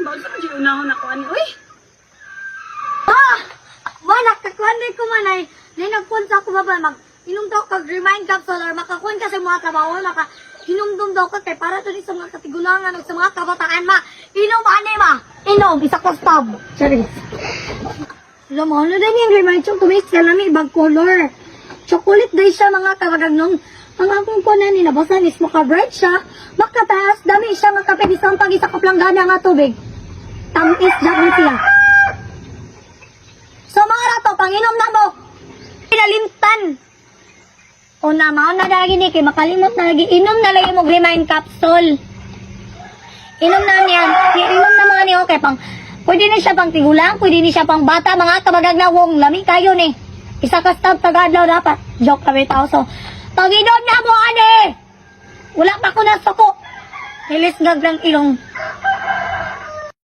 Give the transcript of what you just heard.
ba? Saan dyan unahon ako, ani? Uy! Nakakuan ko man ay nagpunta ko ba inom daw kag remind capsule or makakuan ka sa mga trabaho hinumdum daw ka kay para to sa mga katigulangan o sa mga kabataan inom ani inom isa ka stab sorry alam mo ano din yung remind yung tumis ka lang ibang color chocolate day siya mga kabagagnon ang akong kunan ni nabasan is mo ka bright siya makataas dami siya mga kape bisang pag isa ka planggana nga tubig tamis dyan siya. So mga rato, panginom na mo. Pinalimtan. O na, mao na lagi ni, kay makalimot na lagi. Inom na lagi mo remind capsule. Inom na niyan. Inom na mga niyo, kay pang, pwede na siya pang tigulang, pwede na siya pang bata, mga kabagagnawong, lami kayo ni. Isa ka stab, tagadlaw dapat. Joke kami tao. So, pag inom na mo, ane! Wala pa ko na suko. Nilis ngag lang ilong.